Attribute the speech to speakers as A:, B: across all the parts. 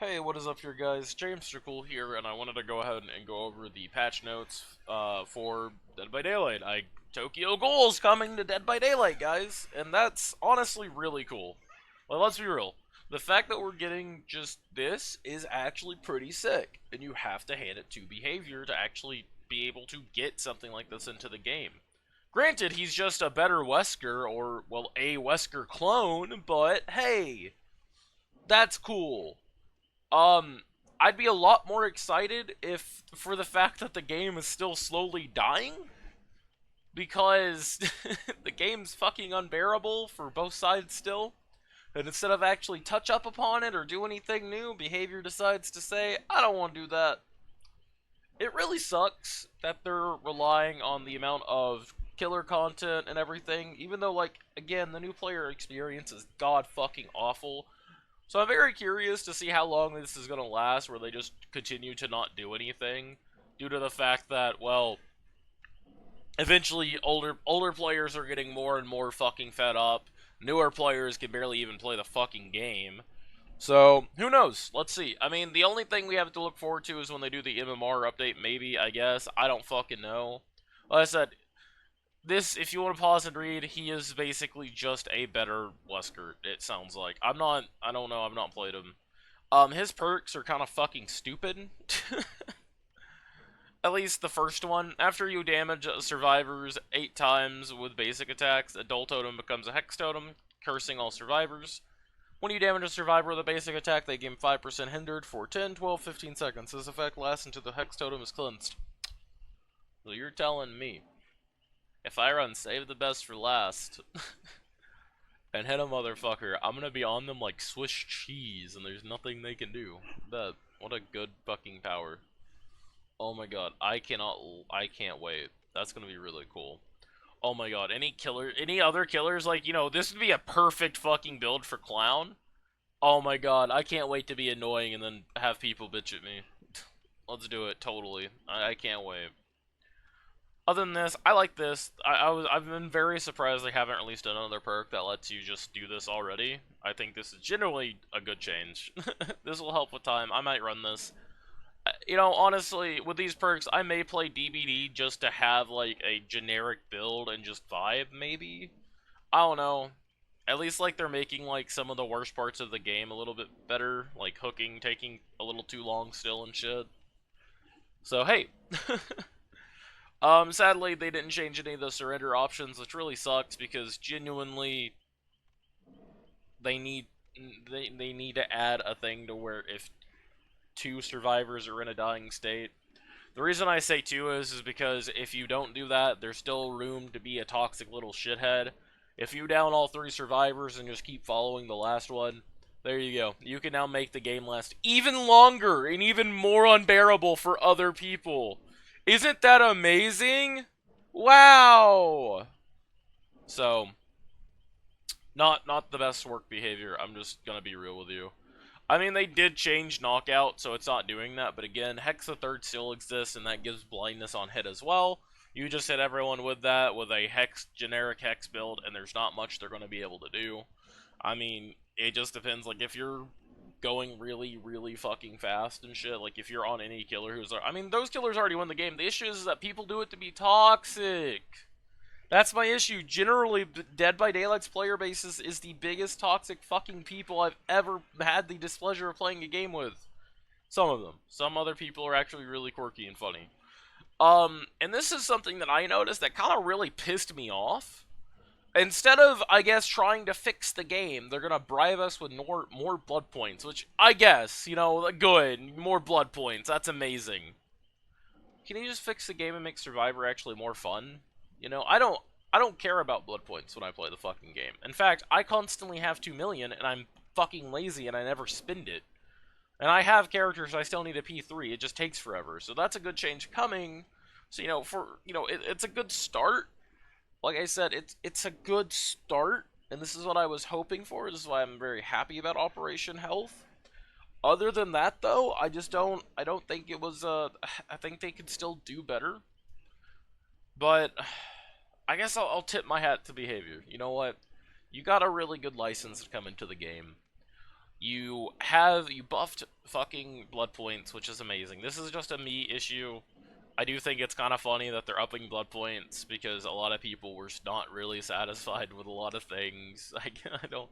A: Hey, what is up here, guys? James GHOUL here, and I wanted to go ahead and go over the patch notes for Dead by Daylight. Tokyo Ghoul's coming to Dead by Daylight, guys, and that's honestly really cool. Well, let's be real. The fact that we're getting just this is actually pretty sick, and you have to hand it to Behavior to actually be able to get something like this into the game. Granted, he's just a better Wesker, or, well, a Wesker clone, but hey, that's cool. Um, I'd be a lot more excited if for the fact that the game is still slowly dying, because the game's fucking unbearable for both sides still. And instead of actually touch up upon it or do anything new, Behavior decides to say, I don't want to do that. It really sucks that they're relying on the amount of killer content and everything, even though, like, again, the new player experience is god fucking awful. So I'm very curious to see how long this is going to last, where they just continue to not do anything, due to the fact that, well, eventually older players are getting more and more fucking fed up. Newer players can barely even play the fucking game. So, who knows? Let's see. I mean, the only thing we have to look forward to is when they do the MMR update, maybe, I guess. I don't fucking know. Like I said, this, if you want to pause and read, he is basically just a better Wesker, it sounds like. I don't know, I've not played him. His perks are kind of fucking stupid. At least the first one. After you damage survivors 8 times with basic attacks, a Dull Totem becomes a Hex Totem, cursing all survivors. When you damage a survivor with a basic attack, they gain 5% hindered for 10, 12, 15 seconds. This effect lasts until the Hex Totem is cleansed. So you're telling me, if I run save the best for last and hit a motherfucker, I'm gonna be on them like Swiss cheese and there's nothing they can do. That, what a good fucking power. Oh my god, I can't wait. That's gonna be really cool. Oh my god, any other killers, like, this would be a perfect fucking build for Clown. Oh my god, I can't wait to be annoying and then have people bitch at me. Let's do it, totally. I can't wait. Other than this, I like this. I've been very surprised they haven't released another perk that lets you just do this already. I think this is generally a good change. This will help with time. I might run this. Honestly, with these perks, I may play DBD just to have, like, a generic build and just vibe, maybe? I don't know. At least, like, they're making, like, some of the worst parts of the game a little bit better. Like, hooking taking a little too long still and shit. So, hey. Sadly, they didn't change any of the surrender options, which really sucks, because genuinely, they need they need to add a thing to where if 2 survivors are in a dying state. The reason I say 2 is because if you don't do that, there's still room to be a toxic little shithead. If you down all 3 survivors and just keep following the last one, there you go. You can now make the game last even longer and even more unbearable for other people. Isn't that amazing? Wow! So, not the best work behavior. I'm just gonna be real with you. I mean, they did change Knockout, so it's not doing that, but again, Hex the Third still exists, and that gives blindness on hit as well. You just hit everyone with that, with a generic Hex build, and there's not much they're going to be able to do. I mean, it just depends, like, if you're going really, really fucking fast and shit, like, if you're on any killer who's... I mean, those killers already win the game. The issue is that people do it to be toxic. That's my issue. Generally, Dead by Daylight's player base is the biggest toxic fucking people I've ever had the displeasure of playing a game with. Some of them. Some other people are actually really quirky and funny. And this is something that I noticed that kind of really pissed me off. Instead of, I guess, trying to fix the game, they're gonna bribe us with more blood points, which, I guess, good. More blood points. That's amazing. Can you just fix the game and make Survivor actually more fun? I don't care about blood points when I play the fucking game. In fact, I constantly have 2 million, and I'm fucking lazy, and I never spend it. And I have characters I still need a P3, it just takes forever. So that's a good change coming. So, it's a good start. Like I said, it's a good start, and this is what I was hoping for. This is why I'm very happy about Operation Health. Other than that, though, I don't think it was, I think they could still do better. But I guess I'll tip my hat to behavior. You know what? You got a really good license to come into the game. You buffed fucking blood points, which is amazing. This is just a me issue. I do think it's kind of funny that they're upping blood points because a lot of people were not really satisfied with a lot of things. I don't.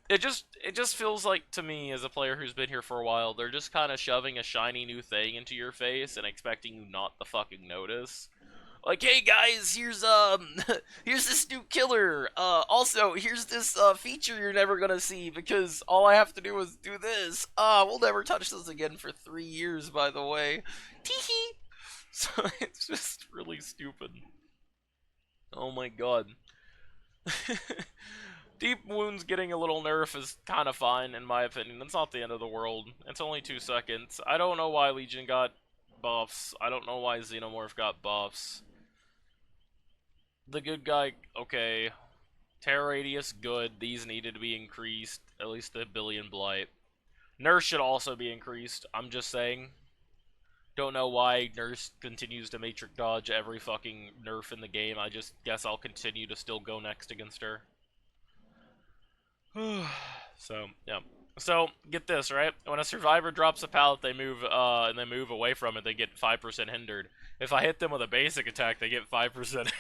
A: It just feels like to me as a player who's been here for a while, they're just kind of shoving a shiny new thing into your face and expecting you not to fucking notice. Like, hey guys, here's here's this new killer. Also here's this feature you're never gonna see because all I have to do is do this. We'll never touch this again for 3 years, by the way. Teehee. So it's just really stupid. Oh my god. Deep Wounds getting a little nerf is kind of fine, in my opinion. It's not the end of the world. It's only 2 seconds. I don't know why Legion got buffs. I don't know why Xenomorph got buffs. The good guy, okay. Terror Radius, good. These needed to be increased. At least the Billion Blight. Nurse should also be increased. I'm just saying. Don't know why Nurse continues to Matrix dodge every fucking nerf in the game. I just guess I'll continue to still go next against her. So, yeah. So, get this, right? When a survivor drops a pallet, they move, and they move away from it, they get 5% hindered. If I hit them with a basic attack, they get 5% hindered.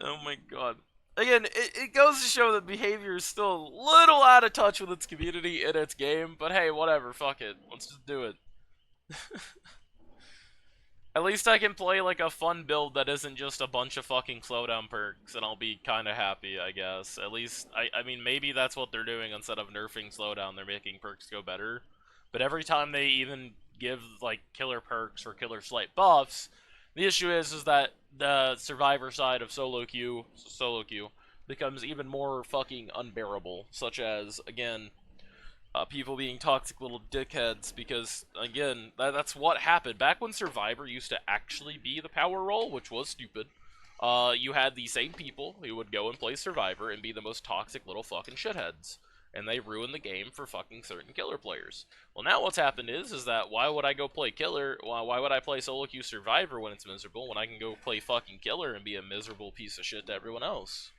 A: Oh my god. Again, it goes to show that behavior is still a little out of touch with its community in its game, but hey, whatever, fuck it. Let's just do it. At least I can play like a fun build that isn't just a bunch of fucking slowdown perks, and I'll be kind of happy, I guess. At least, I mean, maybe that's what they're doing. Instead of nerfing slowdown, they're making perks go better. But every time they even give, like, killer perks or killer slight buffs, the issue is that the survivor side of solo queue becomes even more fucking unbearable. Such as, again, people being toxic little dickheads, because again, that's what happened back when Survivor used to actually be the power role, which was stupid. You had the same people who would go and play Survivor and be the most toxic little fucking shitheads, and they ruined the game for fucking certain killer players. Well, now what's happened is that why would I go play killer? Why would I play solo queue Survivor when it's miserable when I can go play fucking killer and be a miserable piece of shit to everyone else?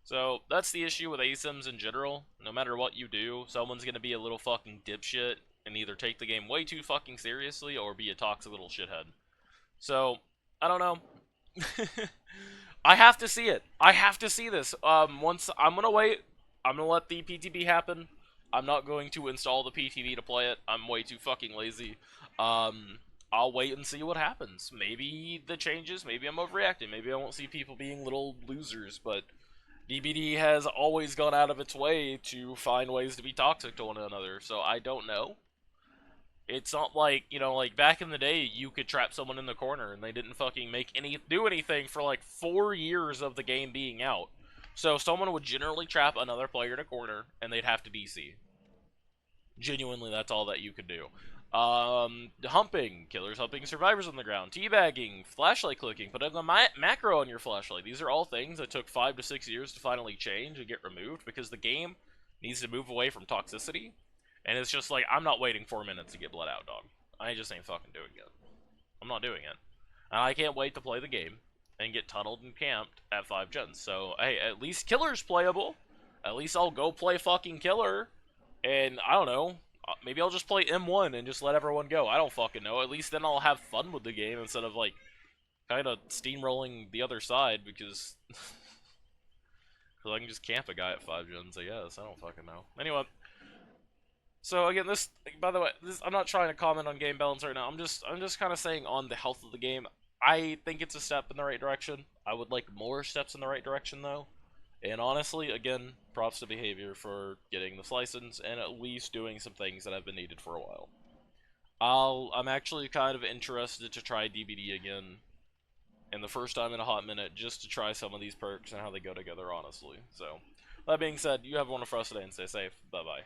A: So, that's the issue with ASIMs in general. No matter what you do, someone's gonna be a little fucking dipshit and either take the game way too fucking seriously or be a toxic little shithead. So, I don't know. I have to see it. I have to see this. Once I'm gonna wait. I'm gonna let the PTB happen. I'm not going to install the PTB to play it. I'm way too fucking lazy. I'll wait and see what happens. Maybe the changes. Maybe I'm overreacting. Maybe I won't see people being little losers, but DBD has always gone out of its way to find ways to be toxic to one another, so I don't know. It's not like, like back in the day, you could trap someone in the corner and they didn't fucking do anything for like 4 years of the game being out. So someone would generally trap another player in a corner and they'd have to DC. Genuinely, that's all that you could do. Humping, killers humping survivors on the ground, teabagging, flashlight clicking, putting a macro on your flashlight. These are all things that took 5 to 6 years to finally change and get removed because the game needs to move away from toxicity. And it's just like, I'm not waiting 4 minutes to get blood out, dog. I just ain't fucking doing it. I'm not doing it. And I can't wait to play the game and get tunneled and camped at 5 gens. So, hey, at least killer's playable. At least I'll go play fucking killer. And, I don't know, maybe I'll just play M1 and just let everyone go. I don't fucking know. At least then I'll have fun with the game instead of, like, kind of steamrolling the other side because... because I can just camp a guy at 5 gens, I guess. I don't fucking know. Anyway. So again, by the way, I'm not trying to comment on game balance right now. I'm just kind of saying on the health of the game. I think it's a step in the right direction. I would like more steps in the right direction though. And honestly, again, props to Behavior for getting this license and at least doing some things that have been needed for a while. I'm actually kind of interested to try DBD again, and the first time in a hot minute, just to try some of these perks and how they go together, honestly. So, that being said, you have one for us today and stay safe. Bye-bye.